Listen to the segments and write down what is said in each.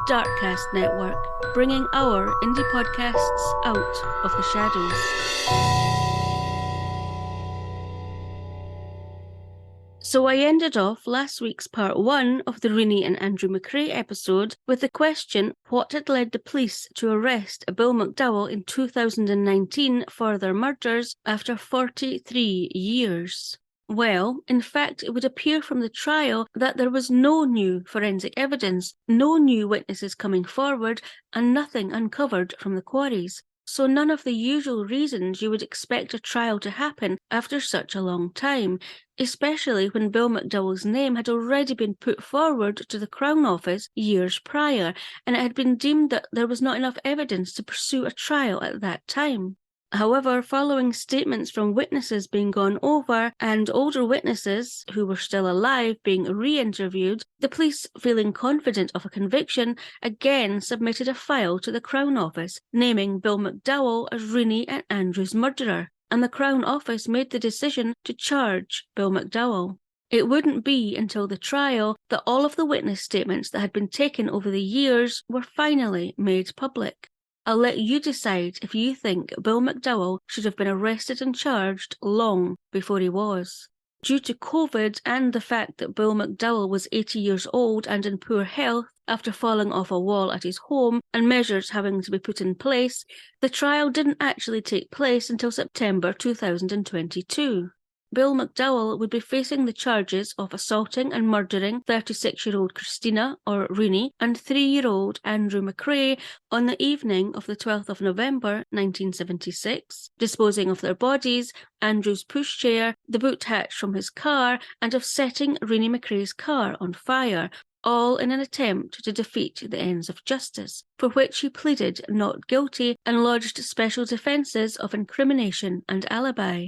Darkcast Network, bringing our indie podcasts out of the shadows. So I ended off last week's part 1 of the Renee and Andrew MacRae episode with the question what had led the police to arrest Bill MacDowell in 2019 for their murders after 43 years. Well, in fact, it would appear from the trial that there was no new forensic evidence, no new witnesses coming forward, and nothing uncovered from the quarries. So none of the usual reasons you would expect a trial to happen after such a long time, especially when Bill MacDowell's name had already been put forward to the Crown Office years prior, and it had been deemed that there was not enough evidence to pursue a trial at that time. However, following statements from witnesses being gone over and older witnesses who were still alive being re-interviewed, the police, feeling confident of a conviction, again submitted a file to the Crown Office naming Bill MacDowell as Renee and Andrew's murderer, and the Crown Office made the decision to charge Bill MacDowell. It wouldn't be until the trial that all of the witness statements that had been taken over the years were finally made public. I'll let you decide if you think Bill MacDowell should have been arrested and charged long before he was. Due to COVID and the fact that Bill MacDowell was 80 years old and in poor health after falling off a wall at his home and measures having to be put in place, the trial didn't actually take place until September 2022. Bill MacDowell would be facing the charges of assaulting and murdering 36-year-old Christina, or Renee, and 3-year-old Andrew MacRae on the evening of the 12th of November 1976, disposing of their bodies, Andrew's pushchair, the boot hatch from his car, and of setting Renee MacRae's car on fire, all in an attempt to defeat the ends of justice, for which he pleaded not guilty and lodged special defences of incrimination and alibi.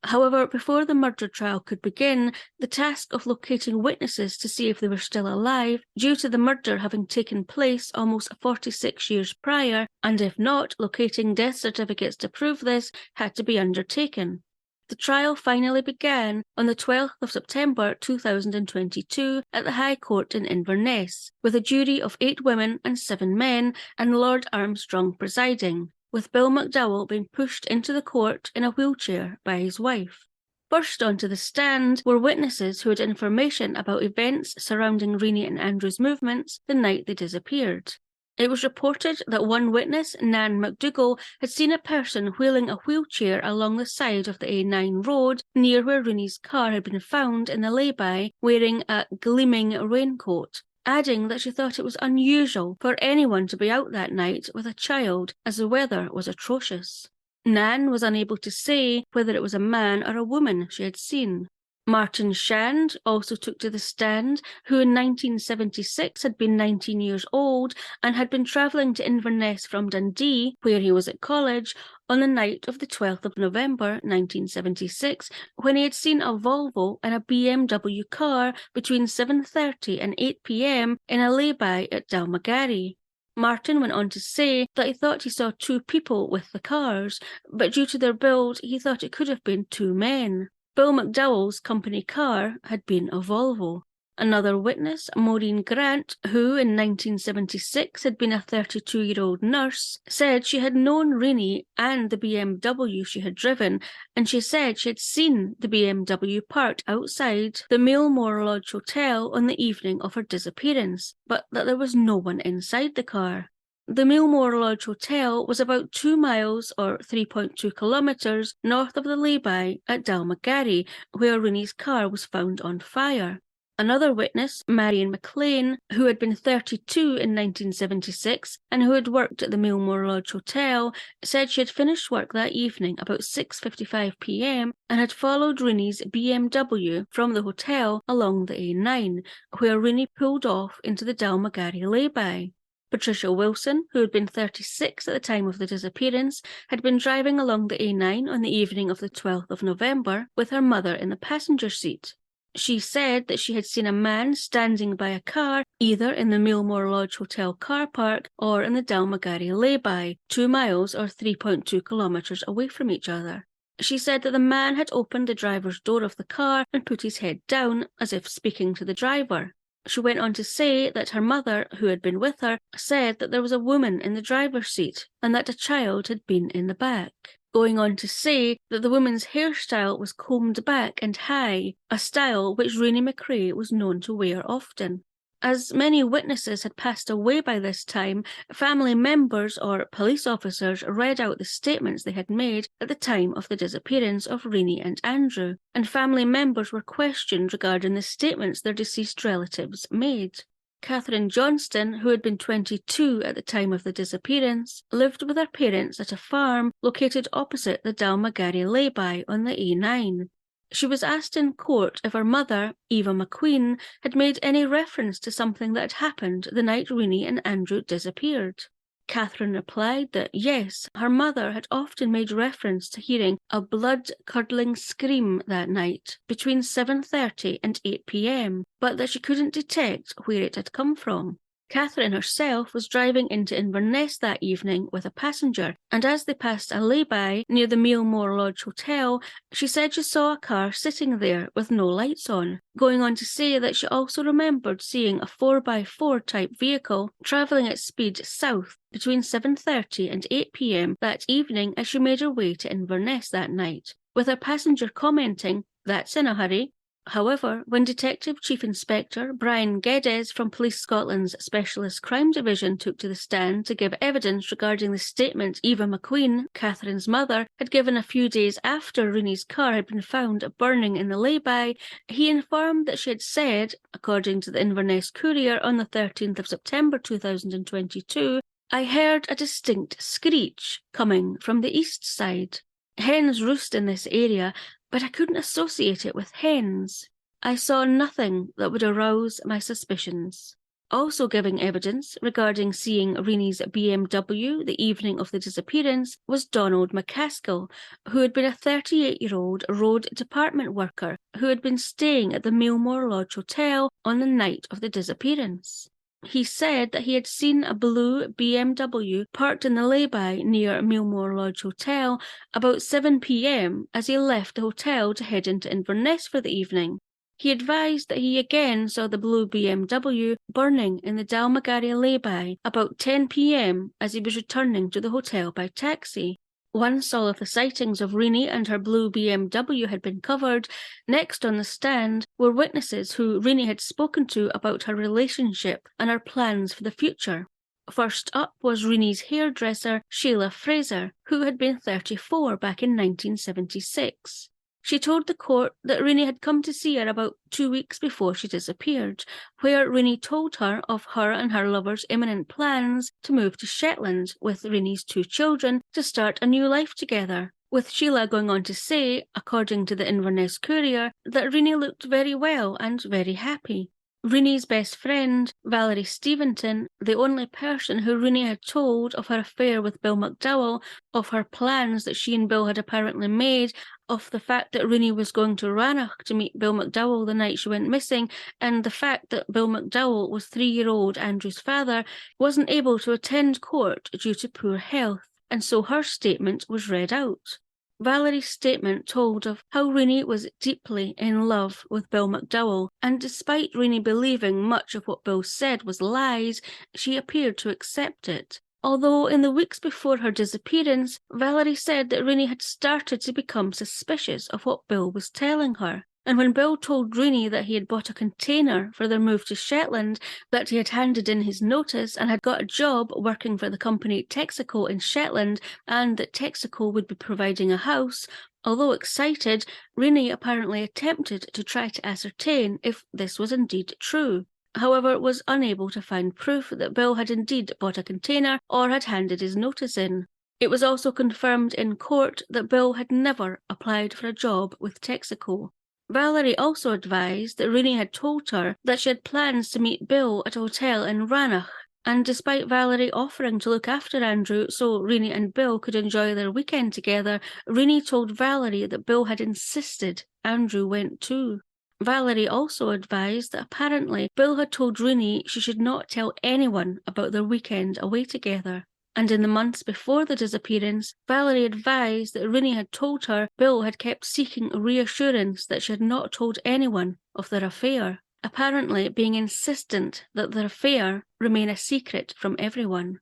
However, before the murder trial could begin, the task of locating witnesses to see if they were still alive, due to the murder having taken place almost 46 years prior, and if not, locating death certificates to prove this, had to be undertaken. The trial finally began on the 12th of September 2022 at the High Court in Inverness, with a jury of 8 women and 7 men, and Lord Armstrong presiding, with Bill MacDowell being pushed into the court in a wheelchair by his wife. First onto the stand were witnesses who had information about events surrounding Renee and Andrew's movements the night they disappeared. It was reported that one witness, Nan McDougall, had seen a person wheeling a wheelchair along the side of the A9 road near where Renee's car had been found in the lay-by, wearing a gleaming raincoat, adding that she thought it was unusual for anyone to be out that night with a child, as the weather was atrocious. Nan was unable to say whether it was a man or a woman she had seen. Martin Shand also took to the stand, who in 1976 had been 19 years old and had been travelling to Inverness from Dundee, where he was at college, on the night of the 12th of November 1976, when he had seen a Volvo and a BMW car between 7:30 and 8 p.m. in a lay-by at Dalmagary. Martin went on to say that he thought he saw 2 people with the cars, but due to their build, he thought it could have been 2 men. Bill MacDowell's company car had been a Volvo. Another witness, Maureen Grant, who in 1976 had been a 32-year-old nurse, said she had known Renee and the BMW she had driven, and she said she had seen the BMW parked outside the Millmore Lodge Hotel on the evening of her disappearance, but that there was no one inside the car. The Millmore Lodge Hotel was about 2 miles or 3.2 kilometres north of the lay-by at Dalmagary, where Renee's car was found on fire. Another witness, Marion McLean, who had been 32 in 1976 and who had worked at the Millmore Lodge Hotel, said she had finished work that evening about 6:55 p.m. and had followed Renee's BMW from the hotel along the A9, where Renee pulled off into the Dalmagary lay-by. Patricia Wilson, who had been 36 at the time of the disappearance, had been driving along the A9 on the evening of the 12th of November with her mother in the passenger seat. She said that she had seen a man standing by a car either in the Millmore Lodge Hotel car park or in the Dalmagary lay-by, 2 miles or 3.2 kilometres away from each other. She said that the man had opened the driver's door of the car and put his head down as if speaking to the driver. She went on to say that her mother, who had been with her, said that there was a woman in the driver's seat and that a child had been in the back. Going on to say that the woman's hairstyle was combed back and high, a style which Renee MacRae was known to wear often. As many witnesses had passed away by this time, family members or police officers read out the statements they had made at the time of the disappearance of Renee and Andrew, and family members were questioned regarding the statements their deceased relatives made. Catherine Johnston, who had been 22 at the time of the disappearance, lived with her parents at a farm located opposite the Dalmagary lay-by on the A9. She was asked in court if her mother, Eva McQueen, had made any reference to something that had happened the night Renee and Andrew disappeared. Catherine replied that yes, her mother had often made reference to hearing a blood-curdling scream that night between 7:30 and 8 p.m, but that she couldn't detect where it had come from. Catherine herself was driving into Inverness that evening with a passenger, and as they passed a lay-by near the Mealmore Lodge Hotel, she said she saw a car sitting there with no lights on, going on to say that she also remembered seeing a 4x4 type vehicle travelling at speed south between 7:30 and 8 p.m. that evening as she made her way to Inverness that night, with her passenger commenting, "That's in a hurry." However, when Detective Chief Inspector Brian Geddes from Police Scotland's Specialist Crime Division took to the stand to give evidence regarding the statement Eva McQueen, Catherine's mother, had given a few days after Renee's car had been found burning in the lay-by, he informed that she had said, according to the Inverness Courier on the 13th of September 2022, "I heard a distinct screech coming from the east side. Hens roost in this area, but I couldn't associate it with hens. I saw nothing that would arouse my suspicions." Also giving evidence regarding seeing Renee's BMW the evening of the disappearance was Donald McCaskill, who had been a 38-year-old road department worker who had been staying at the Mealmore Lodge Hotel on the night of the disappearance. He said that he had seen a blue BMW parked in the lay-by near Mealmore Lodge Hotel about 7 p.m. as he left the hotel to head into Inverness for the evening. He advised that he again saw the blue BMW burning in the Dalmagary lay-by about 10 p.m. as he was returning to the hotel by taxi. Once all of the sightings of Renee and her blue BMW had been covered, next on the stand were witnesses who Renee had spoken to about her relationship and her plans for the future. First up was Renee's hairdresser, Sheila Fraser, who had been 34 back in 1976. She told the court that Renee had come to see her about 2 weeks before she disappeared, where Renee told her of her and her lover's imminent plans to move to Shetland with Renee's 2 children to start a new life together, with Sheila going on to say, according to the Inverness Courier, that Renee looked very well and very happy. Renee's best friend, Valerie Steventon, the only person who Renee had told of her affair with Bill MacDowell, of her plans that she and Bill had apparently made, of the fact that Renee was going to Rannoch to meet Bill MacDowell the night she went missing, and the fact that Bill MacDowell was 3-year-old Andrew's father, wasn't able to attend court due to poor health, and so her statement was read out. Valerie's statement told of how Renee was deeply in love with Bill MacDowell, and despite Renee believing much of what Bill said was lies, she appeared to accept it. Although in the weeks before her disappearance, Valerie said that Renee had started to become suspicious of what Bill was telling her. And when Bill told Renee that he had bought a container for their move to Shetland, that he had handed in his notice and had got a job working for the company Texaco in Shetland, and that Texaco would be providing a house, although excited, Renee apparently attempted to try to ascertain if this was indeed true. However, was unable to find proof that Bill had indeed bought a container or had handed his notice in. It was also confirmed in court that Bill had never applied for a job with Texaco. Valerie also advised that Renee had told her that she had plans to meet Bill at a hotel in Rannoch, and despite Valerie offering to look after Andrew so Renee and Bill could enjoy their weekend together, Renee told Valerie that Bill had insisted Andrew went too. Valerie also advised that apparently Bill had told Renee she should not tell anyone about their weekend away together. And in the months before the disappearance, Valerie advised that Renee had told her Bill had kept seeking reassurance that she had not told anyone of their affair. apparently being insistent that their affair remain a secret from everyone.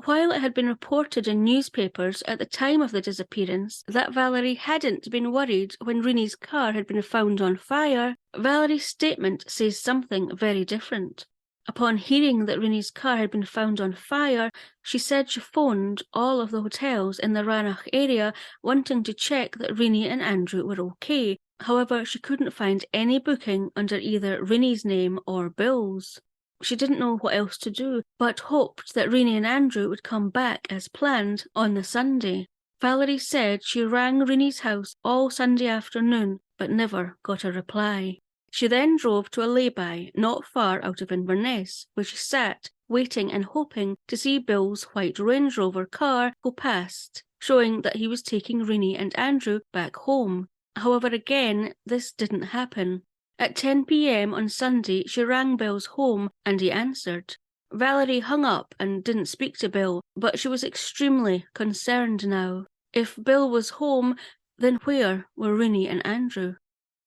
While it had been reported in newspapers at the time of the disappearance that Valerie hadn't been worried when Renee's car had been found on fire, Valerie's statement says something very different. Upon hearing that Renee's car had been found on fire, she said she phoned all of the hotels in the Rannoch area wanting to check that Renee and Andrew were okay. However, she couldn't find any booking under either Renee's name or Bill's. She didn't know what else to do, but hoped that Renee and Andrew would come back as planned on the Sunday. Valerie said she rang Renee's house all Sunday afternoon, but never got a reply. She then drove to a lay-by not far out of Inverness, where she sat, waiting and hoping to see Bill's white Range Rover car go past, showing that he was taking Renee and Andrew back home. However, again, this didn't happen. At 10 p.m. on Sunday, she rang Bill's home and he answered. Valerie hung up and didn't speak to Bill, but she was extremely concerned now. If Bill was home, then where were Renee and Andrew?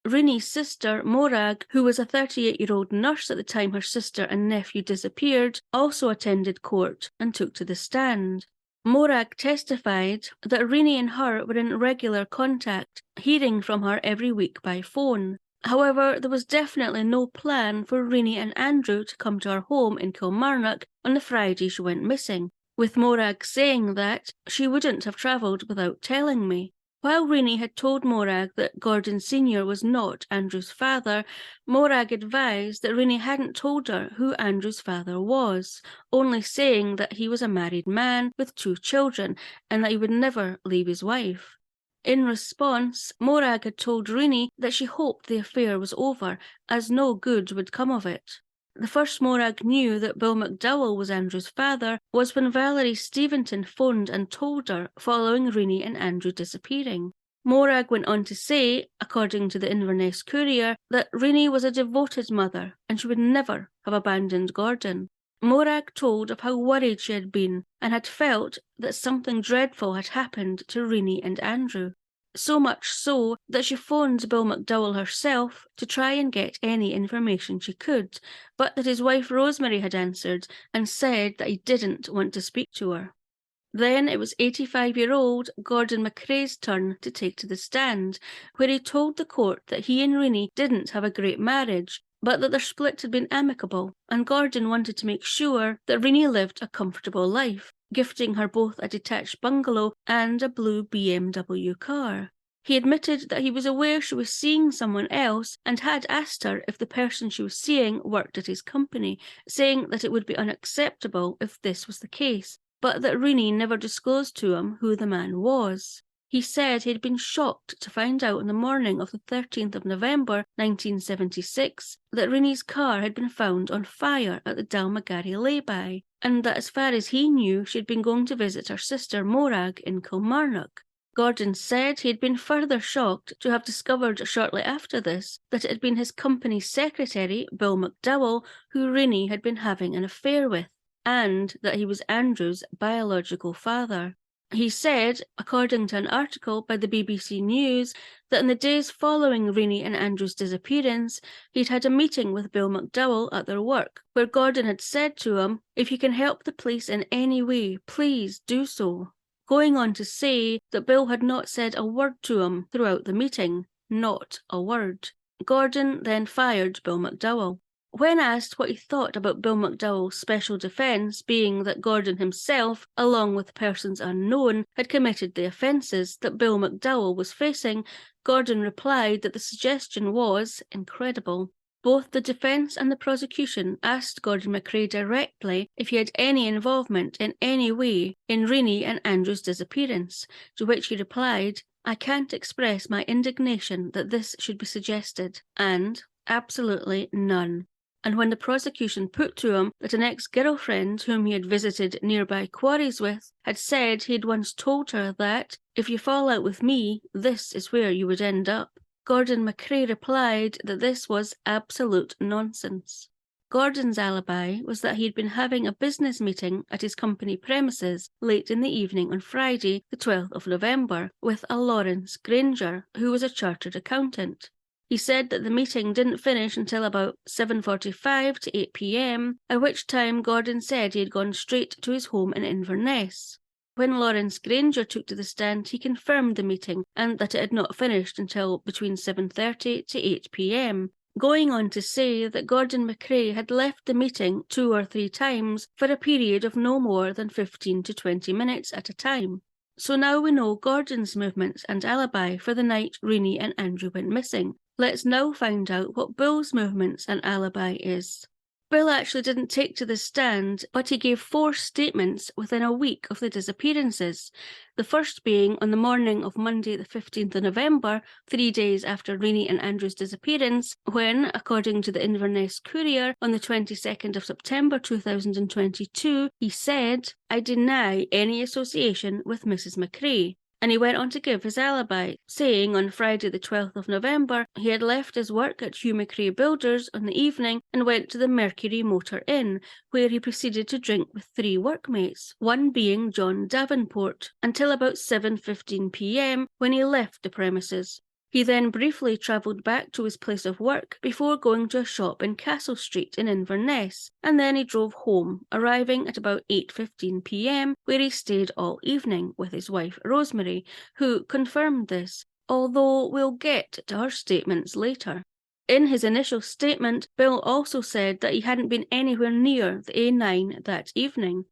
Renee's sister, Morag, who was a 38-year-old nurse at the time her sister and nephew disappeared, also attended court and took to the stand. Morag testified that Renee and her were in regular contact, hearing from her every week by phone. However, there was definitely no plan for Renee and Andrew to come to her home in Kilmarnock on the Friday she went missing, with Morag saying that she wouldn't have travelled without telling me. While Renee had told Morag that Gordon Sr. was not Andrew's father, Morag advised that Renee hadn't told her who Andrew's father was, only saying that he was a married man with 2 children and that he would never leave his wife. In response, Morag had told Renee that she hoped the affair was over, as no good would come of it. The first Morag knew that Bill MacDowell was Andrew's father was when Valerie Steventon phoned and told her following Renee and Andrew disappearing. Morag went on to say, according to the Inverness Courier, that Renee was a devoted mother and she would never have abandoned Gordon. Morag told of how worried she had been and had felt that something dreadful had happened to Renee and Andrew. So much so that she phoned Bill MacDowell herself to try and get any information she could, but that his wife Rosemary had answered and said that he didn't want to speak to her. Then it was 85-year-old Gordon MacRae's turn to take to the stand, where he told the court that he and Renee didn't have a great marriage, but that their split had been amicable, and Gordon wanted to make sure that Renee lived a comfortable life, gifting her both a detached bungalow and a blue BMW car. He admitted that he was aware she was seeing someone else and had asked her if the person she was seeing worked at his company, saying that it would be unacceptable if this was the case, but that Renee never disclosed to him who the man was. He said he had been shocked to find out on the morning of the 13th of November 1976 that Renee's car had been found on fire at the Dalmagarry lay-by, and that as far as he knew she had been going to visit her sister Morag in Kilmarnock. Gordon said he had been further shocked to have discovered shortly after this that it had been his company's secretary, Bill MacDowell, who Renee had been having an affair with, and that he was Andrew's biological father. He said, according to an article by the BBC News, that in the days following Renee and Andrew's disappearance, he'd had a meeting with Bill MacDowell at their work, where Gordon had said to him, "If you can help the police in any way, please do so," going on to say that Bill had not said a word to him throughout the meeting, not a word. Gordon then fired Bill MacDowell. When asked what he thought about Bill MacDowell's special defence being that Gordon himself, along with persons unknown, had committed the offences that Bill MacDowell was facing, Gordon replied that the suggestion was incredible. Both the defence and the prosecution asked Gordon MacRae directly if he had any involvement in any way in Renee and Andrew's disappearance, to which he replied, "I can't express my indignation that this should be suggested," and absolutely none. And when the prosecution put to him that an ex-girlfriend whom he had visited nearby quarries with had said he had once told her that, "If you fall out with me, this is where you would end up," Gordon MacRae replied that this was absolute nonsense. Gordon's alibi was that he had been having a business meeting at his company premises late in the evening on Friday, the 12th of November, with a Lawrence Granger, who was a chartered accountant. He said that the meeting didn't finish until about 7:45 to 8 p.m, at which time Gordon said he had gone straight to his home in Inverness. When Lawrence Granger took to the stand, he confirmed the meeting and that it had not finished until between 7:30 to 8 p.m, going on to say that Gordon MacRae had left the meeting 2 or 3 times for a period of no more than 15 to 20 minutes at a time. So now we know Gordon's movements and alibi for the night Renee and Andrew went missing. Let's now find out what Bill's movements and alibi is. Bill actually didn't take to the stand, but he gave 4 statements within a week of the disappearances. The first being on the morning of Monday the 15th of November, 3 days after Renee and Andrew's disappearance, when, according to the Inverness Courier, on the 22nd of September 2022, he said, "I deny any association with Mrs. MacRae." And he went on to give his alibi, saying on Friday the 12th of November he had left his work at Hugh MacRae Builders on the evening and went to the Mercury Motor Inn, where he proceeded to drink with 3 workmates, one being John Davenport, until about 7:15 p.m, when he left the premises. He then briefly travelled back to his place of work before going to a shop in Castle Street in Inverness, and then he drove home, arriving at about 8:15 p.m, where he stayed all evening with his wife Rosemary, who confirmed this, although we'll get to her statements later. In his initial statement, Bill also said that he hadn't been anywhere near the A9 that evening.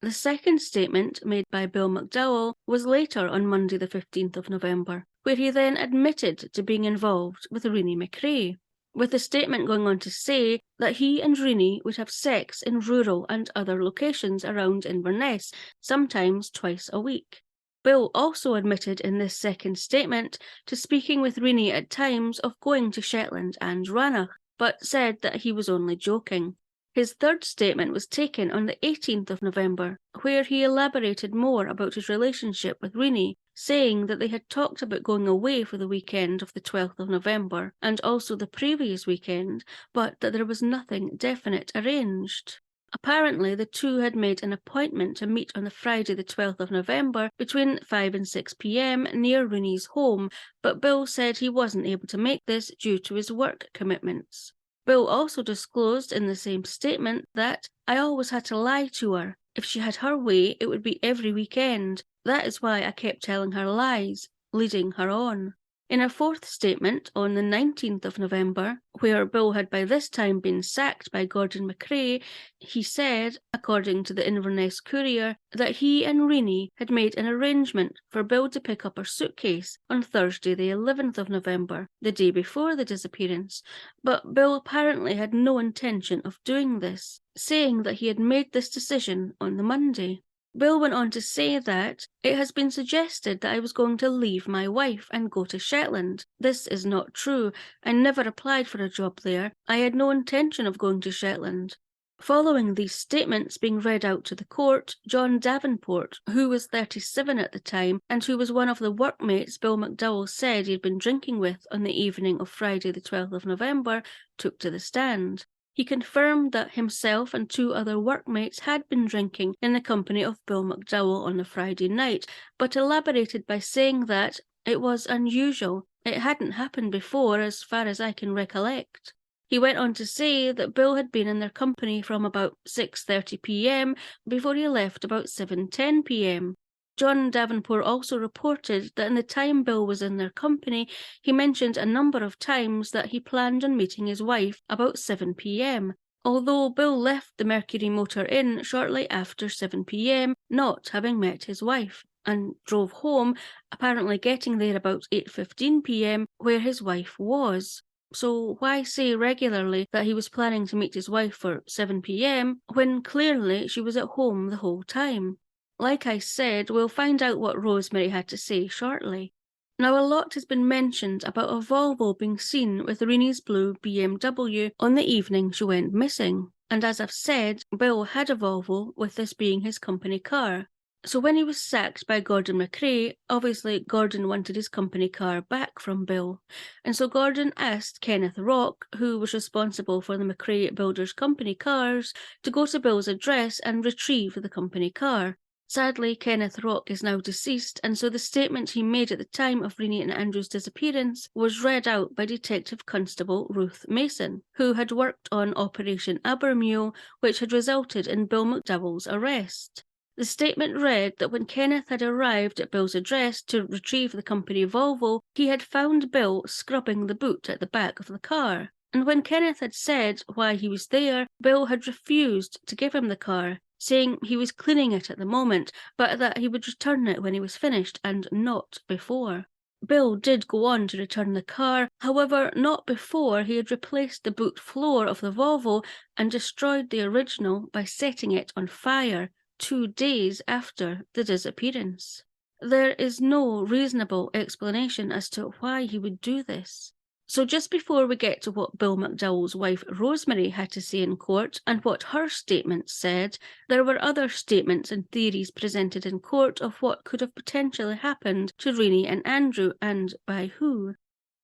The second statement, made by Bill MacDowell, was later on Monday the 15th of November, where he then admitted to being involved with Renee MacRae, with the statement going on to say that he and Renee would have sex in rural and other locations around Inverness, sometimes twice a week. Bill also admitted in this second statement to speaking with Renee at times of going to Shetland and Rannoch, but said that he was only joking. His third statement was taken on the 18th of November, where he elaborated more about his relationship with Renee, saying that they had talked about going away for the weekend of the 12th of November and also the previous weekend, but that there was nothing definite arranged. Apparently, the two had made an appointment to meet on the Friday the 12th of November between 5 and 6 p.m. near Renee's home, but Bill said he wasn't able to make this due to his work commitments. Bill also disclosed in the same statement that, "I always had to lie to her. If she had her way, it would be every weekend. That is why I kept telling her lies, leading her on." In a fourth statement on the 19th of November, where Bill had by this time been sacked by Gordon MacRae, he said, according to the Inverness Courier, that he and Renee had made an arrangement for Bill to pick up her suitcase on Thursday the 11th of November, the day before the disappearance, but Bill apparently had no intention of doing this, saying that he had made this decision on the Monday. Bill went on to say that, "It has been suggested that I was going to leave my wife and go to Shetland. This is not true. I never applied for a job there. I had no intention of going to Shetland." Following these statements being read out to the court, John Davenport, who was 37 at the time and who was one of the workmates Bill MacDowell said he had been drinking with on the evening of Friday the 12th of November, took to the stand. He confirmed that himself and 2 other workmates had been drinking in the company of Bill MacDowell on the Friday night, but elaborated by saying that it was unusual. It hadn't happened before as far as I can recollect. He went on to say that Bill had been in their company from about 6:30 p.m. before he left about 7:10 p.m. John Davenport also reported that in the time Bill was in their company, he mentioned a number of times that he planned on meeting his wife about 7 p.m, although Bill left the Mercury Motor Inn shortly after 7 p.m, not having met his wife, and drove home, apparently getting there about 8:15 p.m, where his wife was. So why say regularly that he was planning to meet his wife for 7 p.m, when clearly she was at home the whole time? Like I said, we'll find out what Rosemary had to say shortly. Now, a lot has been mentioned about a Volvo being seen with Renee's blue BMW on the evening she went missing, and as I've said, Bill had a Volvo, with this being his company car. So when he was sacked by Gordon MacRae, obviously Gordon wanted his company car back from Bill, and so Gordon asked Kenneth Rock, who was responsible for the MacRae Builders company cars, to go to Bill's address and retrieve the company car. Sadly, Kenneth Rock is now deceased, and so the statement he made at the time of Renee and Andrew's disappearance was read out by Detective Constable Ruth Mason, who had worked on Operation Abermule, which had resulted in Bill MacDowell's arrest. The statement read that when Kenneth had arrived at Bill's address to retrieve the company Volvo, he had found Bill scrubbing the boot at the back of the car. And when Kenneth had said why he was there, Bill had refused to give him the car, saying he was cleaning it at the moment, but that he would return it when he was finished and not before. Bill did go on to return the car, however not before he had replaced the boot floor of the Volvo and destroyed the original by setting it on fire 2 days after the disappearance. There is no reasonable explanation as to why he would do this. So just before we get to what Bill MacDowell's wife Rosemary had to say in court and what her statement said, there were other statements and theories presented in court of what could have potentially happened to Renee and Andrew, and by who.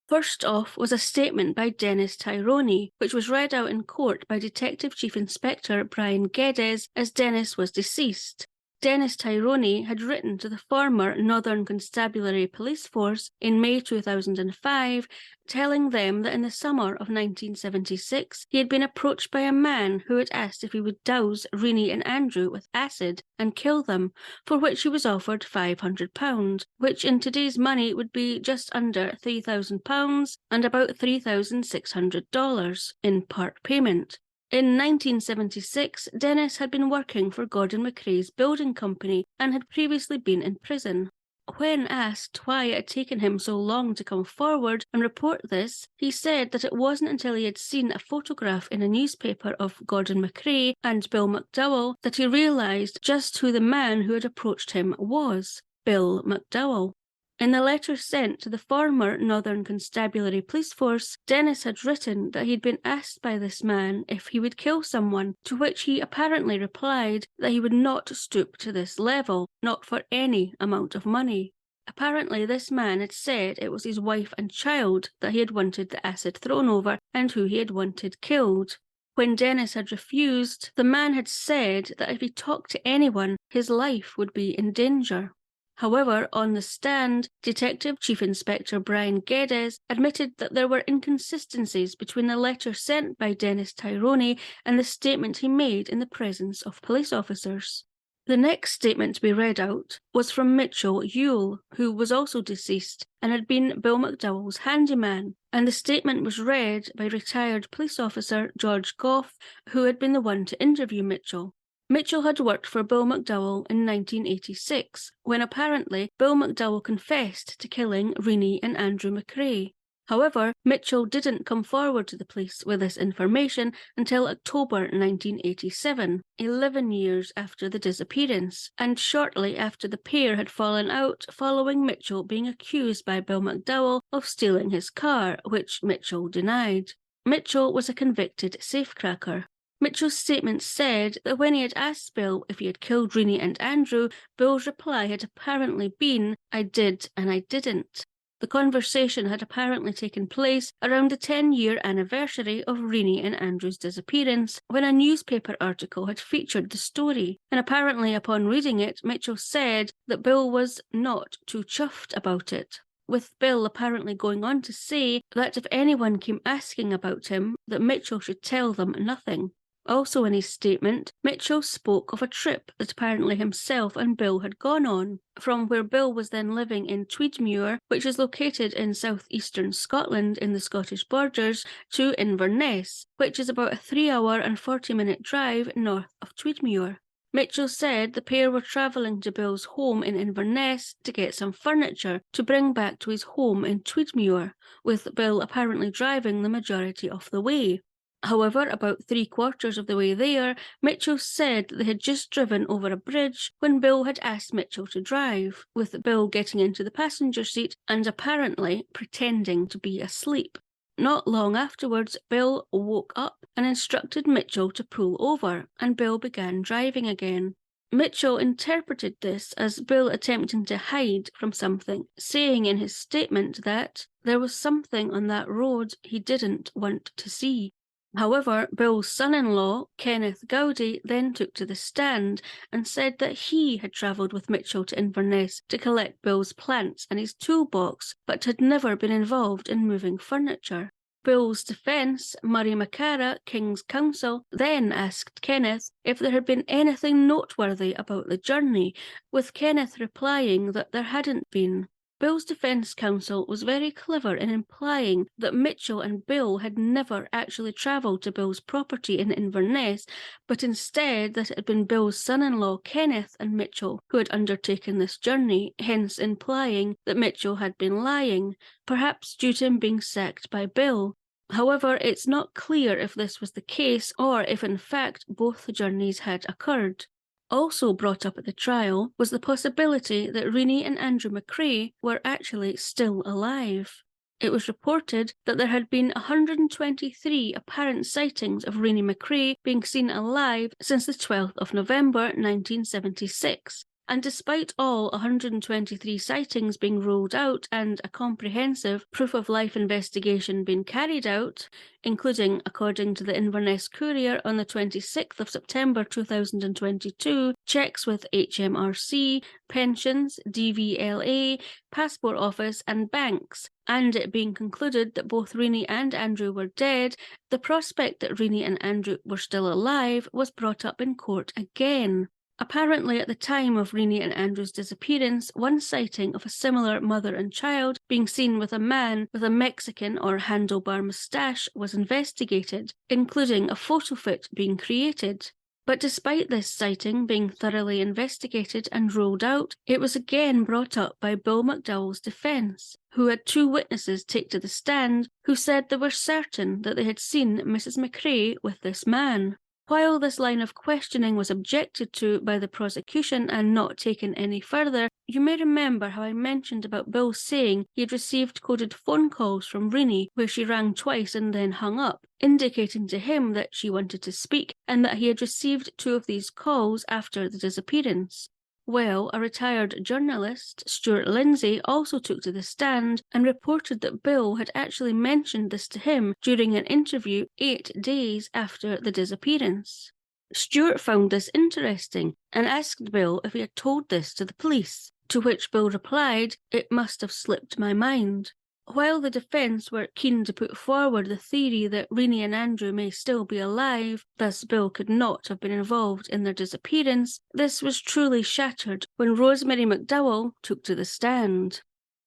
First off was a statement by Dennis Tyrone, which was read out in court by Detective Chief Inspector Brian Geddes as Dennis was deceased. Dennis Tyrone had written to the former Northern Constabulary Police Force in May 2005, telling them that in the summer of 1976 he had been approached by a man who had asked if he would douse Renee and Andrew with acid and kill them, for which he was offered £500, which in today's money would be just under £3,000 and about $3,600 in part payment. In 1976, Dennis had been working for Gordon MacRae's building company and had previously been in prison. When asked why it had taken him so long to come forward and report this, he said that it wasn't until he had seen a photograph in a newspaper of Gordon MacRae and Bill MacDowell that he realised just who the man who had approached him was, Bill MacDowell. In the letter sent to the former Northern Constabulary Police Force, Dennis had written that he'd been asked by this man if he would kill someone, to which he apparently replied that he would not stoop to this level, not for any amount of money. Apparently this man had said it was his wife and child that he had wanted the acid thrown over and who he had wanted killed. When Dennis had refused, the man had said that if he talked to anyone, his life would be in danger. However, on the stand, Detective Chief Inspector Brian Geddes admitted that there were inconsistencies between the letter sent by Dennis Tyrone and the statement he made in the presence of police officers. The next statement to be read out was from Mitchell Yule, who was also deceased and had been Bill MacDowell's handyman, and the statement was read by retired police officer George Goff, who had been the one to interview Mitchell. Mitchell had worked for Bill MacDowell in 1986, when apparently Bill MacDowell confessed to killing Renee and Andrew MacRae. However, Mitchell didn't come forward to the police with this information until October 1987, 11 years after the disappearance, and shortly after the pair had fallen out following Mitchell being accused by Bill MacDowell of stealing his car, which Mitchell denied. Mitchell was a convicted safecracker. Mitchell's statement said that when he had asked Bill if he had killed Renee and Andrew, Bill's reply had apparently been, "I did and I didn't." The conversation had apparently taken place around the 10-year anniversary of Renee and Andrew's disappearance, when a newspaper article had featured the story, and apparently upon reading it, Mitchell said that Bill was not too chuffed about it, with Bill apparently going on to say that if anyone came asking about him, that Mitchell should tell them nothing. Also in his statement, Mitchell spoke of a trip that apparently himself and Bill had gone on, from where Bill was then living in Tweedmuir, which is located in southeastern Scotland in the Scottish borders, to Inverness, which is about a 3-hour and 40-minute drive north of Tweedmuir. Mitchell said the pair were travelling to Bill's home in Inverness to get some furniture to bring back to his home in Tweedmuir, with Bill apparently driving the majority of the way. However, about 3/4 of the way there, Mitchell said they had just driven over a bridge when Bill had asked Mitchell to drive, with Bill getting into the passenger seat and apparently pretending to be asleep. Not long afterwards, Bill woke up and instructed Mitchell to pull over, and Bill began driving again. Mitchell interpreted this as Bill attempting to hide from something, saying in his statement that there was something on that road he didn't want to see. However, Bill's son-in-law, Kenneth Gowdy, then took to the stand and said that he had travelled with Mitchell to Inverness to collect Bill's plants and his toolbox, but had never been involved in moving furniture. Bill's defence, Murray McCara, King's Counsel, then asked Kenneth if there had been anything noteworthy about the journey, with Kenneth replying that there hadn't been. Bill's defence counsel was very clever in implying that Mitchell and Bill had never actually travelled to Bill's property in Inverness, but instead that it had been Bill's son-in-law Kenneth and Mitchell who had undertaken this journey, hence implying that Mitchell had been lying, perhaps due to him being sacked by Bill. However, it's not clear if this was the case or if in fact both journeys had occurred. Also brought up at the trial was the possibility that Renee and Andrew MacRae were actually still alive. It was reported that there had been 123 apparent sightings of Renee MacRae being seen alive since the 12th of November 1976. And despite all 123 sightings being ruled out and a comprehensive proof-of-life investigation being carried out, including, according to the Inverness Courier on the 26th of September 2022, checks with HMRC, pensions, DVLA, Passport Office and banks, and it being concluded that both Renee and Andrew were dead, the prospect that Renee and Andrew were still alive was brought up in court again. Apparently, at the time of Renee and Andrew's disappearance, one sighting of a similar mother and child being seen with a man with a Mexican or handlebar moustache was investigated, including a photo fit being created. But despite this sighting being thoroughly investigated and ruled out, it was again brought up by Bill MacDowell's defence, who had two witnesses take to the stand who said they were certain that they had seen Mrs. MacRae with this man. While this line of questioning was objected to by the prosecution and not taken any further, you may remember how I mentioned about Bill saying he had received coded phone calls from Renee where she rang twice and then hung up, indicating to him that she wanted to speak and that he had received two of these calls after the disappearance. Well, a retired journalist, Stuart Lindsay, also took to the stand and reported that Bill had actually mentioned this to him during an interview 8 days after the disappearance. Stuart found this interesting and asked Bill if he had told this to the police, to which Bill replied, "It must have slipped my mind." While the defence were keen to put forward the theory that Renee and Andrew may still be alive, thus Bill could not have been involved in their disappearance, this was truly shattered when Rosemary MacDowell took to the stand.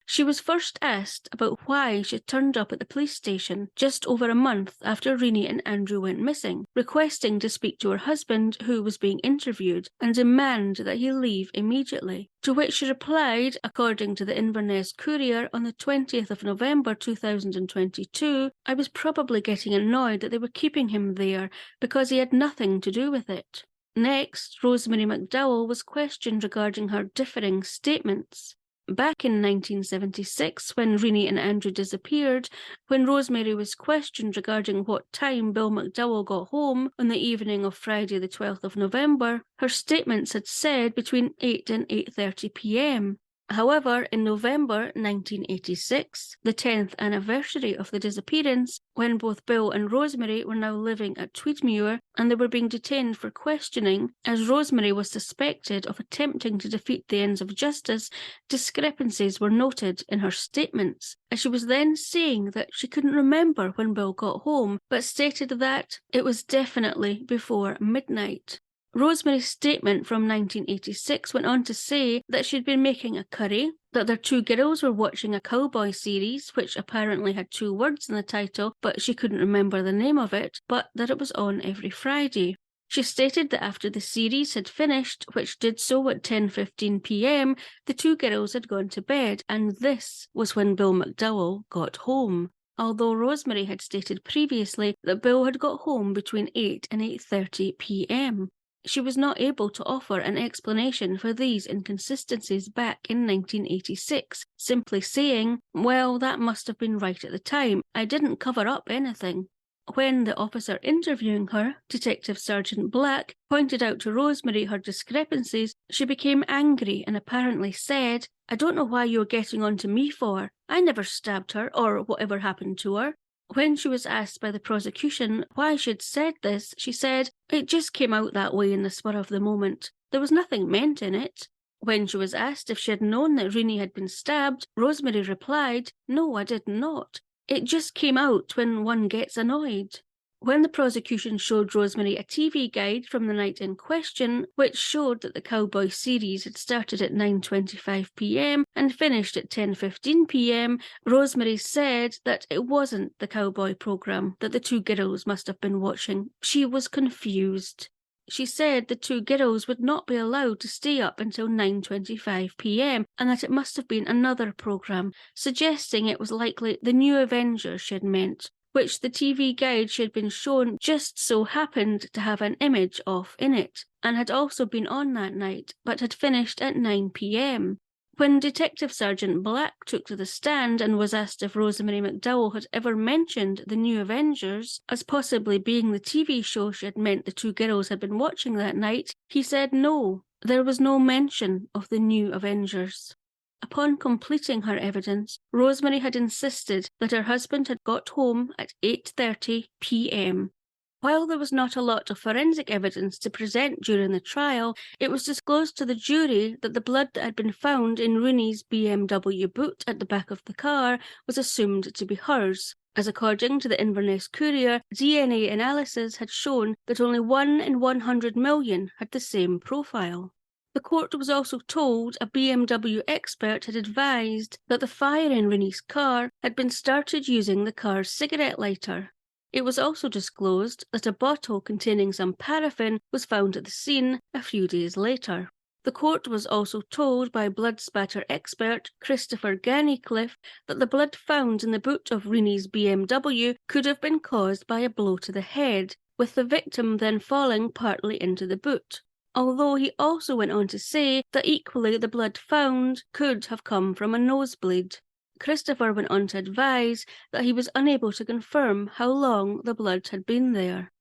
She was first asked about why she turned up at the police station just over a month after Renee and Andrew went missing, requesting to speak to her husband who was being interviewed and demand that he leave immediately. To which she replied, according to the Inverness Courier on the 20th of November 2022, "I was probably getting annoyed that they were keeping him there because he had nothing to do with it." Next, Rosemary MacDowell was questioned regarding her differing statements. Back in 1976, when Renee and Andrew disappeared, when Rosemary was questioned regarding what time Bill MacDowell got home on the evening of Friday the 12th of November, her statements had said between 8 and 8:30 p.m. However, in November 1986, the 10th anniversary of the disappearance, when both Bill and Rosemary were now living at Tweedmuir and they were being detained for questioning, as Rosemary was suspected of attempting to defeat the ends of justice, discrepancies were noted in her statements, as she was then saying that she couldn't remember when Bill got home, but stated that it was definitely before midnight. Rosemary's statement from 1986 went on to say that she'd been making a curry, that their two girls were watching a cowboy series, which apparently had two words in the title, but she couldn't remember the name of it, but that it was on every Friday. She stated that after the series had finished, which did so at 10:15 p.m, the two girls had gone to bed, and this was when Bill MacDowell got home. Although Rosemary had stated previously that Bill had got home between 8 and 8:30 p.m. She was not able to offer an explanation for these inconsistencies back in 1986, simply saying, "Well, that must have been right at the time. I didn't cover up anything." When the officer interviewing her, Detective Sergeant Black, pointed out to Rosemary her discrepancies, she became angry and apparently said, "I don't know why you're getting on to me for. I never stabbed her or whatever happened to her." When she was asked by the prosecution why she had said this, she said, "It just came out that way in the spur of the moment. There was nothing meant in it." When she was asked if she had known that Renee had been stabbed, Rosemary replied, "No, I did not. It just came out when one gets annoyed." When the prosecution showed Rosemary a TV guide from the night in question, which showed that the Cowboy series had started at 9:25 p.m. and finished at 10:15 p.m., Rosemary said that it wasn't the Cowboy program that the two girls must have been watching. She was confused. She said the two girls would not be allowed to stay up until 9:25 p.m. and that it must have been another program, suggesting it was likely the New Avengers she had meant, which the TV guide she had been shown just so happened to have an image of in it, and had also been on that night, but had finished at 9 p.m. When Detective Sergeant Black took to the stand and was asked if Rosemary MacDowell had ever mentioned the New Avengers as possibly being the TV show she had meant the two girls had been watching that night, he said no, there was no mention of the New Avengers. Upon completing her evidence, Rosemary had insisted that her husband had got home at 8:30 p.m. While there was not a lot of forensic evidence to present during the trial, it was disclosed to the jury that the blood that had been found in Renee's BMW boot at the back of the car was assumed to be hers, as according to the Inverness Courier, DNA analysis had shown that only 1 in 100 million had the same profile. The court was also told a BMW expert had advised that the fire in Renee's car had been started using the car's cigarette lighter. It was also disclosed that a bottle containing some paraffin was found at the scene a few days later. The court was also told by blood spatter expert Christopher Gannicliffe that the blood found in the boot of Renee's BMW could have been caused by a blow to the head, with the victim then falling partly into the boot, although he also went on to say that equally the blood found could have come from a nosebleed. Christopher went on to advise that he was unable to confirm how long the blood had been there.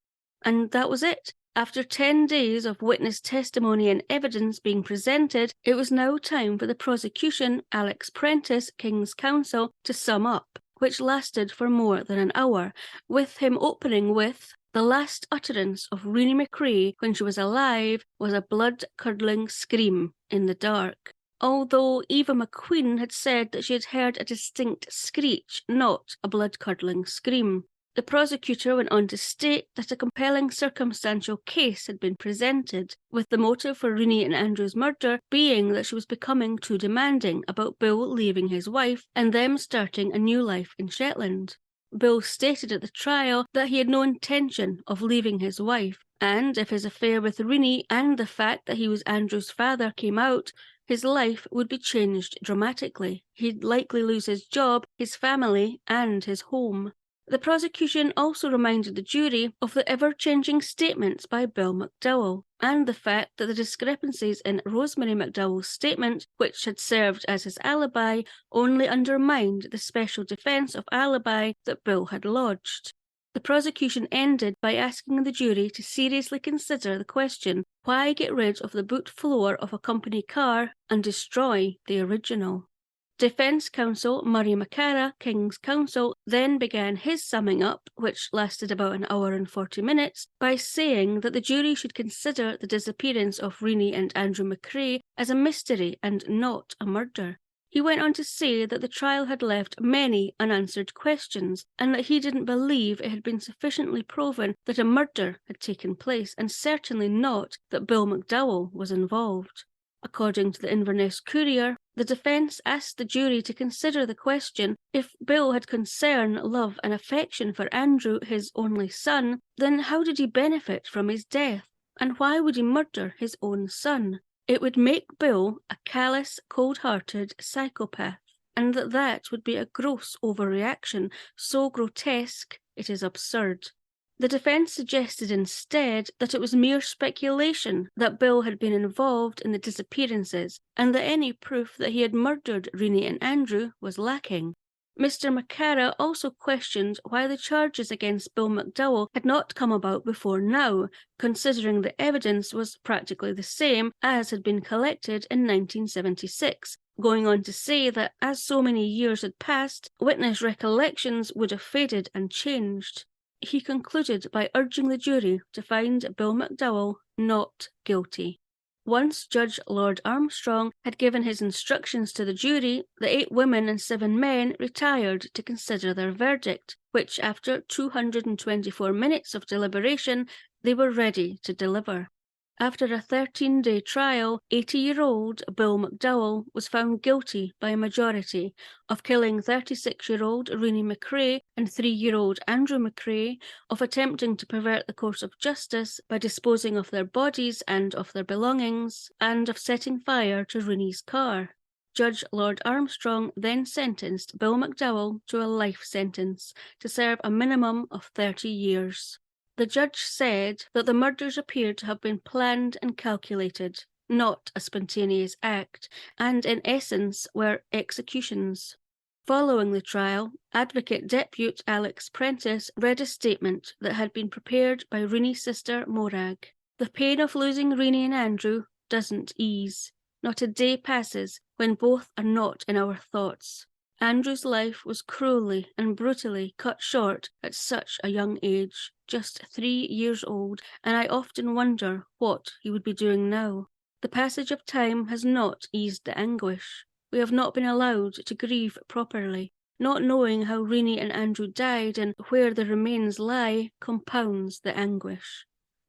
And that was it. After 10 days of witness testimony and evidence being presented, it was now time for the prosecution, Alex Prentice, King's Counsel, to sum up, which lasted for more than an hour, with him opening with, "The last utterance of Renee MacRae when she was alive was a blood-curdling scream in the dark," although Eva McQueen had said that she had heard a distinct screech, not a blood-curdling scream. The prosecutor went on to state that a compelling circumstantial case had been presented, with the motive for Renee and Andrew's murder being that she was becoming too demanding about Bill leaving his wife and them starting a new life in Shetland. Bill stated at the trial that he had no intention of leaving his wife, and if his affair with Renee and the fact that he was Andrew's father came out, his life would be changed dramatically. He'd likely lose his job, his family, and his home. The prosecution also reminded the jury of the ever-changing statements by Bill MacDowell, and the fact that the discrepancies in Rosemary MacDowell's statement, which had served as his alibi, only undermined the special defence of alibi that Bill had lodged. The prosecution ended by asking the jury to seriously consider the question, why get rid of the boot floor of a company car and destroy the original? Defence counsel Murray McCara, King's Counsel, then began his summing up, which lasted about an hour and 40 minutes, by saying that the jury should consider the disappearance of Renee and Andrew MacRae as a mystery and not a murder. He went on to say that the trial had left many unanswered questions and that he didn't believe it had been sufficiently proven that a murder had taken place, and certainly not that Bill MacDowell was involved. According to the Inverness Courier, the defence asked the jury to consider the question, if Bill had concern, love and affection for Andrew, his only son, then how did he benefit from his death, and why would he murder his own son? It would make Bill a callous, cold-hearted psychopath, and that would be a gross overreaction, so grotesque it is absurd. The defence suggested instead that it was mere speculation that Bill had been involved in the disappearances, and that any proof that he had murdered Renee and Andrew was lacking. Mr. McCara also questioned why the charges against Bill MacDowell had not come about before now, considering the evidence was practically the same as had been collected in 1976, going on to say that as so many years had passed, witness recollections would have faded and changed. He concluded by urging the jury to find Bill MacDowell not guilty. Once Judge Lord Armstrong had given his instructions to the jury, the 8 women and 7 men retired to consider their verdict, which after 224 minutes of deliberation, they were ready to deliver. After a 13-day trial, 80-year-old Bill MacDowell was found guilty by a majority of killing 36-year-old Renee MacRae and 3-year-old Andrew MacRae, of attempting to pervert the course of justice by disposing of their bodies and of their belongings, and of setting fire to Renee's car. Judge Lord Armstrong then sentenced Bill MacDowell to a life sentence to serve a minimum of 30 years. The judge said that the murders appeared to have been planned and calculated, not a spontaneous act, and in essence were executions. Following the trial, Advocate Depute Alex Prentice read a statement that had been prepared by Renee's sister Morag. The pain of losing Renee and Andrew doesn't ease. Not a day passes when both are not in our thoughts. Andrew's life was cruelly and brutally cut short at such a young age, just 3 years old, and I often wonder what he would be doing now. The passage of time has not eased the anguish. We have not been allowed to grieve properly. Not knowing how Renee and Andrew died and where their remains lie compounds the anguish.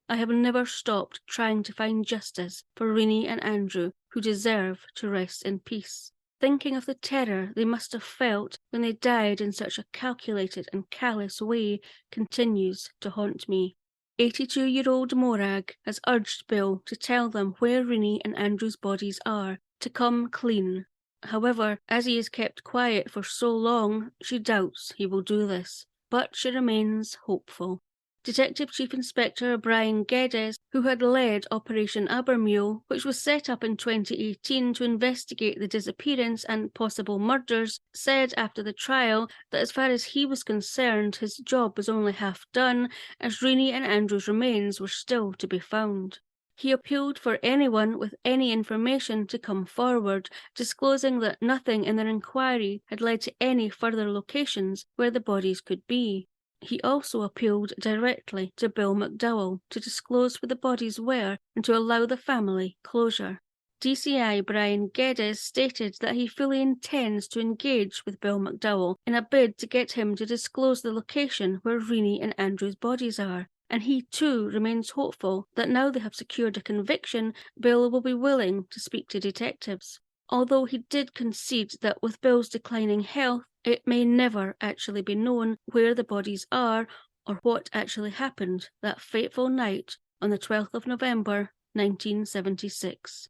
I have never stopped trying to find justice for Renee and Andrew, who deserve to rest in peace. Thinking of the terror they must have felt when they died in such a calculated and callous way continues to haunt me. 82-year-old Morag has urged Bill to tell them where Renee and Andrew's bodies are, to come clean. However, as he is kept quiet for so long, she doubts he will do this, but she remains hopeful. Detective Chief Inspector Brian Geddes, who had led Operation Abermule, which was set up in 2018 to investigate the disappearance and possible murders, said after the trial that as far as he was concerned, his job was only half done, as Renee and Andrew's remains were still to be found. He appealed for anyone with any information to come forward, disclosing that nothing in their inquiry had led to any further locations where the bodies could be. He also appealed directly to Bill MacDowell to disclose where the bodies were and to allow the family closure. DCI Brian Geddes stated that he fully intends to engage with Bill MacDowell in a bid to get him to disclose the location where Renee and Andrew's bodies are, and he too remains hopeful that now they have secured a conviction, Bill will be willing to speak to detectives. Although he did concede that with Bill's declining health, it may never actually be known where the bodies are or what actually happened that fateful night on the 12th of November, 1976.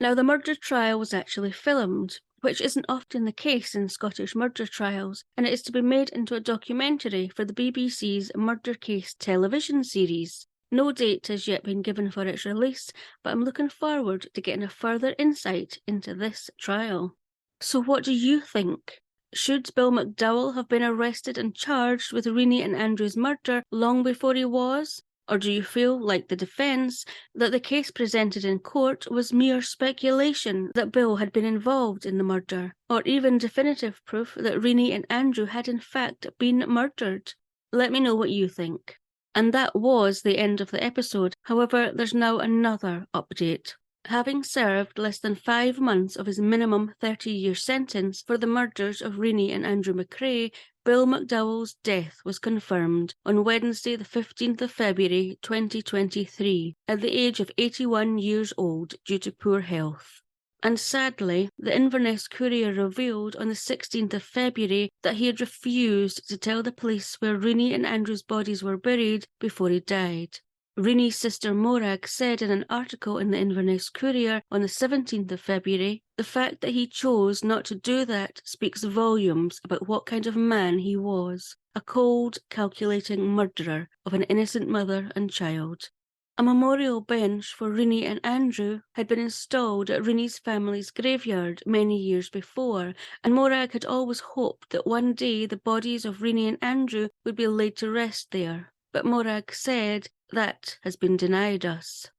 Now, the murder trial was actually filmed, which isn't often the case in Scottish murder trials, and it is to be made into a documentary for the BBC's Murder Case television series. No date has yet been given for its release, but I'm looking forward to getting a further insight into this trial. So what do you think? Should Bill MacDowell have been arrested and charged with Renee and Andrew's murder long before he was? Or do you feel, like the defence, that the case presented in court was mere speculation that Bill had been involved in the murder, or even definitive proof that Renee and Andrew had in fact been murdered? Let me know what you think. And that was the end of the episode. However, there's now another update. Having served less than 5 months of his minimum 30-year sentence for the murders of Renee and Andrew MacRae, Bill MacDowell's death was confirmed on Wednesday the 15th of February 2023 at the age of 81 years old due to poor health. And sadly, the Inverness Courier revealed on the 16th of February that he had refused to tell the police where Renee and Andrew's bodies were buried before he died. Renee's sister Morag said in an article in the Inverness Courier on the 17th of February, the fact that he chose not to do that speaks volumes about what kind of man he was, a cold, calculating murderer of an innocent mother and child. A memorial bench for Renee and Andrew had been installed at Renee's family's graveyard many years before, and Morag had always hoped that one day the bodies of Renee and Andrew would be laid to rest there. But Morag said, that has been denied us.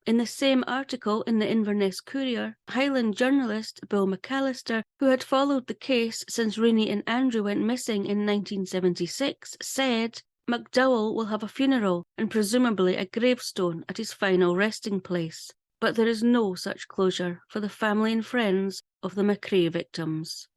In the same article in the Inverness Courier, Highland journalist Bill McAllister, who had followed the case since Renee and Andrew went missing in 1976, said, MacDowell will have a funeral and presumably a gravestone at his final resting place. But there is no such closure for the family and friends of the MacRae victims.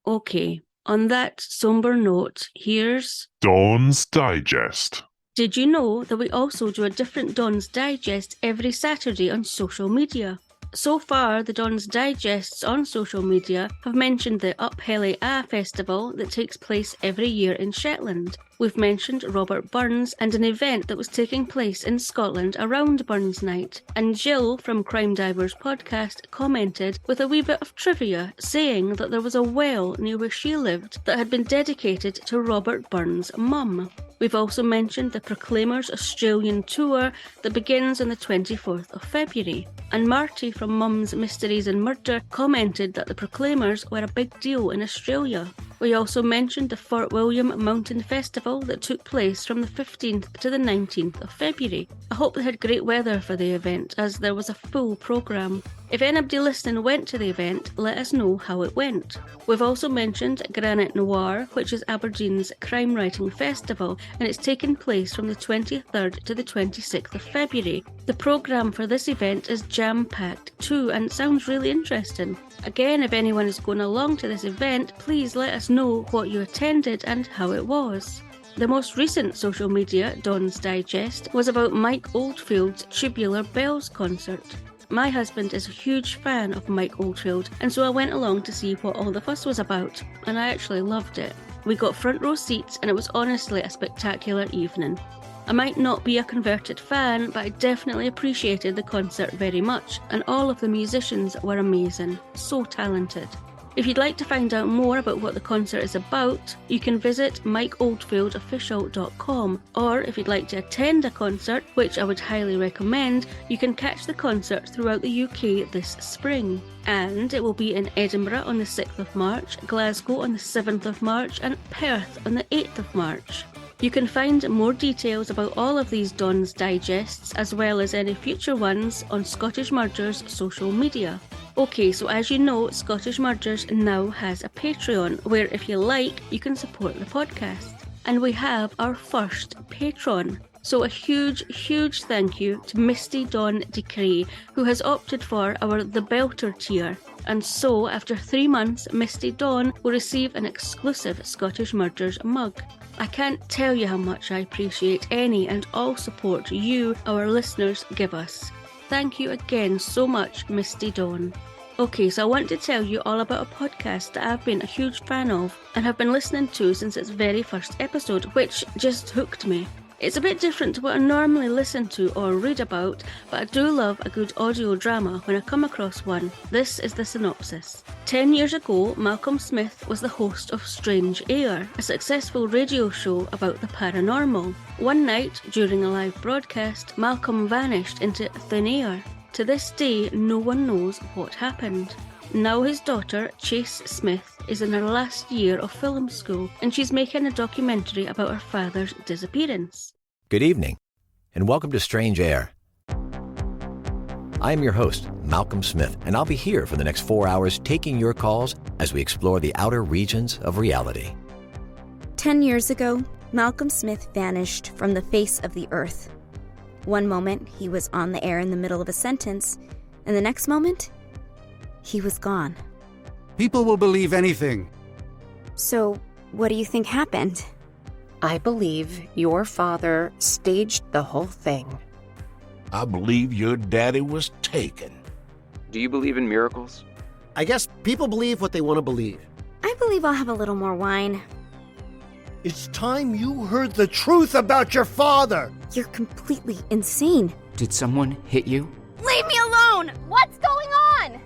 Okay, on that somber note, here's Dawn's Digest. Did you know that we also do a different Dawn's Digest every Saturday on social media? So far, the Dawn's Digests on social media have mentioned the Up Helly A festival that takes place every year in Shetland. We've mentioned Robert Burns and an event that was taking place in Scotland around Burns Night. And Jill from Crime Divers podcast commented with a wee bit of trivia, saying that there was a well near where she lived that had been dedicated to Robert Burns' mum. We've also mentioned the Proclaimers Australian tour that begins on the 24th of February. And Marty from Mum's Mysteries and Murder commented that the Proclaimers were a big deal in Australia. We also mentioned the Fort William Mountain Festival that took place from the 15th to the 19th of February. I hope they had great weather for the event, as there was a full programme. If anybody listening went to the event, let us know how it went. We've also mentioned Granite Noir, which is Aberdeen's crime writing festival, and it's taking place from the 23rd to the 26th of February. The programme for this event is jam-packed too, and sounds really interesting. Again, if anyone is going along to this event, please let us know what you attended and how it was. The most recent social media Dawn's Digest was about Mike Oldfield's Tubular Bells concert. My husband is a huge fan of Mike Oldfield, and so I went along to see what all the fuss was about, and I actually loved it. We got front row seats, and it was honestly a spectacular evening. I might not be a converted fan, but I definitely appreciated the concert very much, and all of the musicians were amazing, so talented. If you'd like to find out more about what the concert is about, you can visit mikeoldfieldofficial.com, or if you'd like to attend a concert, which I would highly recommend, you can catch the concert throughout the UK this spring. And it will be in Edinburgh on the 6th of March, Glasgow on the 7th of March, and Perth on the 8th of March. You can find more details about all of these Dawn's Digests, as well as any future ones, on Scottish Murders' social media. Okay, so as you know, Scottish Murders now has a Patreon, where if you like, you can support the podcast. And we have our first patron. So a huge thank you to Misty Dawn DeCray, who has opted for our The Belter tier. And so, after 3 months, Misty Dawn will receive an exclusive Scottish Murders mug. I can't tell you how much I appreciate any and all support you, our listeners, give us. Thank you again so much, Misty Dawn. Okay, so I want to tell you all about a podcast that I've been a huge fan of and have been listening to since its very first episode, which just hooked me. It's a bit different to what I normally listen to or read about, but I do love a good audio drama when I come across one. This is the synopsis. 10 years ago, Malcolm Smith was the host of Strange Air, a successful radio show about the paranormal. One night, during a live broadcast, Malcolm vanished into thin air. To this day, no one knows what happened. Now his daughter, Chase Smith, is in her last year of film school, and she's making a documentary about her father's disappearance. Good evening, and welcome to Strange Air. I am your host, Malcolm Smith, and I'll be here for the next 4 hours taking your calls as we explore the outer regions of reality. 10 years ago, Malcolm Smith vanished from the face of the earth. One moment, he was on the air in the middle of a sentence, and the next moment, he was gone. People will believe anything. So, what do you think happened? I believe your father staged the whole thing. I believe your daddy was taken. Do you believe in miracles? I guess people believe what they want to believe. I believe I'll have a little more wine. It's time you heard the truth about your father! You're completely insane. Did someone hit you? Leave me alone! What's going on?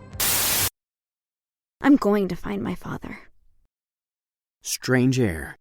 I'm going to find my father. Strange Air.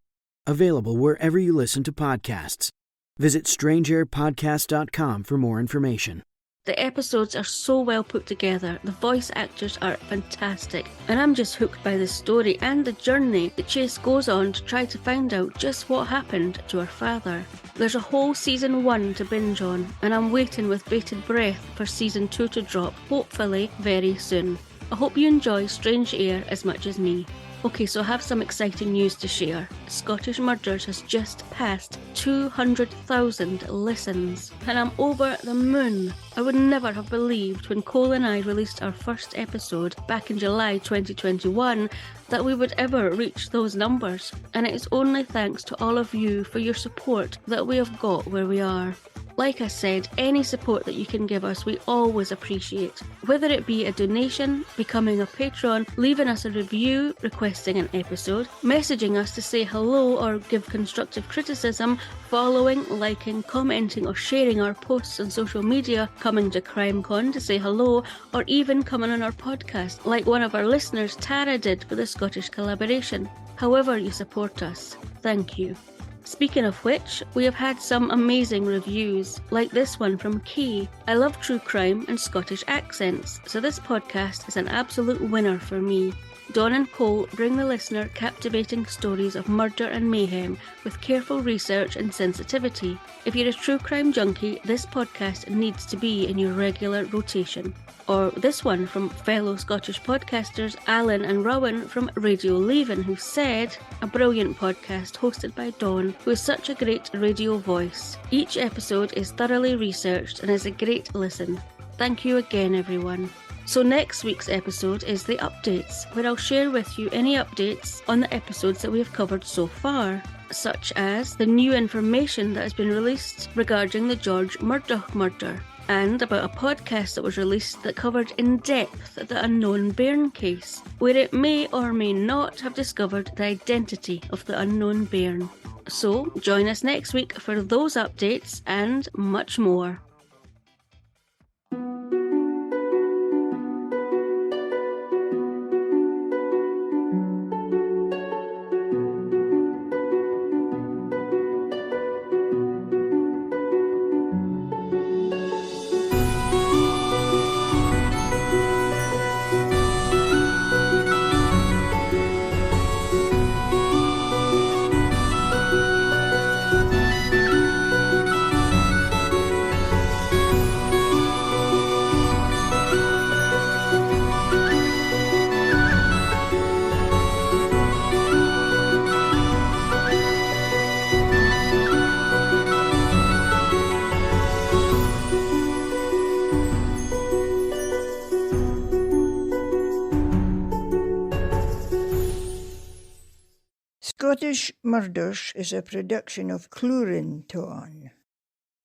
Available wherever you listen to podcasts. Visit strangeairpodcast.com for more information. The episodes are so well put together, the voice actors are fantastic, and I'm just hooked by the story and the journey that Chase goes on to try to find out just what happened to her father. There's a whole season 1 to binge on, and I'm waiting with bated breath for season 2 to drop, hopefully very soon. I hope you enjoy Strange Air as much as me. Okay, so I have some exciting news to share. Scottish Murders has just passed 200,000 listens, and I'm over the moon. I would never have believed when Cole and I released our first episode back in July 2021 that we would ever reach those numbers, and it is only thanks to all of you for your support that we have got where we are. Like I said, any support that you can give us we always appreciate. Whether it be a donation, becoming a patron, leaving us a review, requesting an episode, messaging us to say hello or give constructive criticism, following, liking, commenting or sharing our posts on social media, coming to CrimeCon to say hello, or even coming on our podcast, like one of our listeners, Tara, did for the Scottish collaboration. However you support us, thank you. Speaking of which, we have had some amazing reviews, like this one from Kay. I love true crime and Scottish accents, so this podcast is an absolute winner for me. Dawn and Cole bring the listener captivating stories of murder and mayhem with careful research and sensitivity. If you're a true crime junkie, this podcast needs to be in your regular rotation. Or this one from fellow Scottish podcasters Alan and Rowan from Radio Leven, who said, a brilliant podcast hosted by Dawn, who is such a great radio voice. Each episode is thoroughly researched and is a great listen. Thank you again, everyone. So next week's episode is the updates, where I'll share with you any updates on the episodes that we have covered so far, such as the new information that has been released regarding the George Murdoch murder, and about a podcast that was released that covered in depth the unknown bairn case, where it may or may not have discovered the identity of the unknown bairn. So join us next week for those updates and much more. Scottish Murders is a production of Clurin Ton.